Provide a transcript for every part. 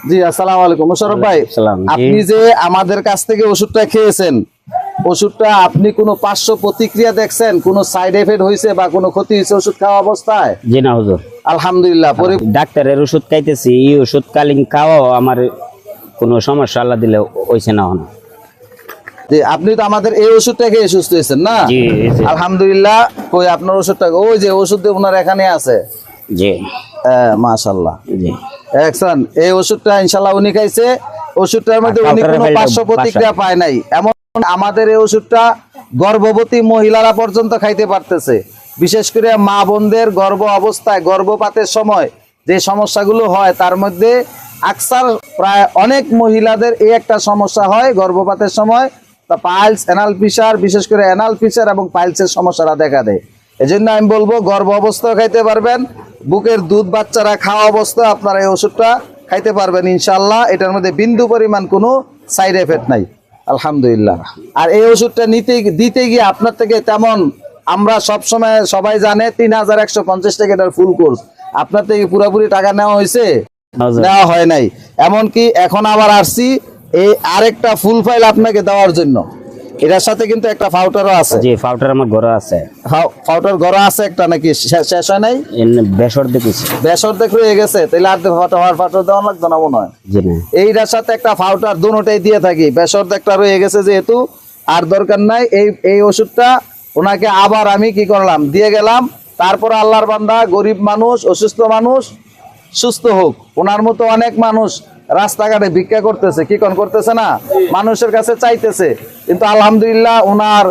জি আসসালামু আলাইকুম মোশাররফ ভাই, আপনি যে আমাদের কাছ থেকে ওষুধটা খেয়েছেন, ওষুধটা আপনি কোনো পার্শ্ব প্রতিক্রিয়া দেখছেন, কোনো সাইড এফেক্ট হয়েছে বা কোনো ক্ষতি হয়েছে ওষুধ খাওয়া অবস্থায়? জি না হুজুর, আলহামদুলিল্লাহ। ডাক্তারের ওষুধ খাইতেছি, এই ওষুধ কালীন খাওয়াও আমার কোনো সমস্যা আল্লাহ দিলে হইছে না। যে আপনি তো আমাদের এই ওষুধটা খেয়ে সুস্থ হয়েছেন না? জি আলহামদুলিল্লাহ। কই আপনার ওষুধটা? ওই যে ওষুধ ওনার এখানে আছে। জি মাশাআল্লাহ। জি দেখছেন এই ওষুধটা ইনশাআল্লাহ উনি খাইছে, ওষুধটার মধ্যে উনি কোনো পার্শ্ব প্রতিক্রিয়া পায় নাই। এমন আমাদের এই ওষুধটা গর্ভবতী মহিলারা পর্যন্ত খাইতে পারতেছে। বিশেষ করে মা বোনদের গর্ভ অবস্থায় গর্ভপাতের সময় যে সমস্যাগুলো হয় তার মধ্যে আকসার প্রায় অনেক মহিলাদের এই একটা সমস্যা হয় গর্ভপাতের সময়, তা পাইলস, অ্যানাল ফিসার, বিশেষ করে অ্যানাল ফিসার এবং পাইলসের সমস্যাটা দেখা দেয়। এজন্য আমি বলবো গর্ভ অবস্থায় খাইতে পারবেন, বুকের দুধ বাচ্চারা খাওয়া অবস্থায় আপনারা এই ওষুধটা খাইতে পারবেন ইনশাআল্লাহ। এটার মধ্যে বিন্দু পরিমাণ কোনো সাইড এফেক্ট নাই আলহামদুলিল্লাহ। আর এই ওষুধটা দিতে গিয়ে আপনার থেকে তেমন, আমরা সবসময় সবাই জানে 3150 টাকা এটার ফুল কোর্স, আপনার থেকে পুরোপুরি টাকা নেওয়া হয়েছে? নেওয়া হয় নাই। এমনকি এখন আবার আসছি এই আরেকটা ফুল ফাইল আপনাকে দেওয়ার জন্য। এটার সাথে কিন্তু একটা ফাউটারও আছে। জি, ফাউটার আমার ঘরে আছে। ফাউটার ঘরে আছে একটা, নাকি শেষ হয় নাই? বেসর দেখেছি, বেসর দেখ রয়ে গেছে, তাহলে আর ফাউটার দেওয়া লাগতো না মনে হয়। জি না, এইটার সাথে একটা ফাউটার দুটোটাই দিয়ে থাকি। বেসর দেখটা রয়ে গেছে যেহেতু আর দরকার নাই। এই ওষুধটা ওনাকে আবার আমি কি করলাম, দিয়ে গেলাম। তারপর আল্লাহর বান্দা, গরিব মানুষ, অসুস্থ মানুষ সুস্থ হোক। ওনার মতো অনেক মানুষ রাস্তাঘাটে ভিক্ষা করতেছে, কি করতেছে না, মানুষের কাছে চাইতেছে, কিন্তু আলহামদুলিল্লাহ ওনার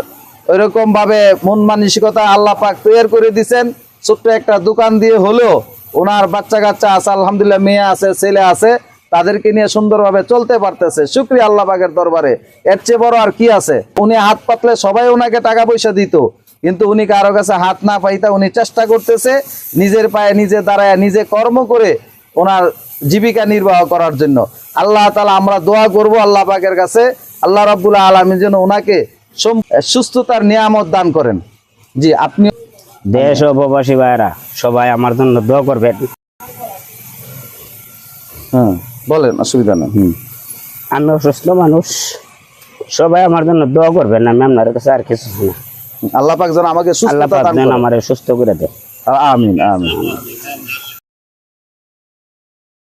ওইরকম ভাবে মন মানসিকতা আল্লাহ পাক তৈরি করে দিচ্ছেন। ছোট্ট একটা দোকান দিয়ে হলেও ওনার বাচ্চা কাচ্চা আছে, আলহামদুলিল্লাহ মেয়ে আছে, ছেলে আছে, তাদেরকে নিয়ে সুন্দরভাবে চলতে পারতেছে। শুকরিয়া আল্লাহ পাকের দরবারে, এর চেয়ে বড় আর কি আছে? উনি হাত পাতলে সবাই ওনাকে টাকা পয়সা দিত, কিন্তু উনি কারো কাছে হাত না পাইতা উনি চেষ্টা করতেছে নিজের পায়ে নিজে দাঁড়ায়, নিজে কর্ম করে ওনার জীবিকা নির্বাহ করার জন্য। আল্লাহ তাআলা আমরা দোয়া করব আল্লাহ পাকের কাছে, আল্লাহ রাব্বুল আলামিন যেন ওনাকে সুস্থতার নিয়ামত দান করেন। জি, আপনি দেশ ও প্রবাসী ভাইরা সবাই আমার জন্য দোয়া করবেন। হ্যাঁ বলেন, অসুবিধা নেই। আমি অসুস্থ মানুষ, সবাই আমার জন্য দোয়া করবেন। আমি আপনার কাছে আর কিছু না। আল্লাহ পাক যেন আমাকে সুস্থতা দান করেন, আমারে সুস্থ করে দেয়। আমিন আমিন।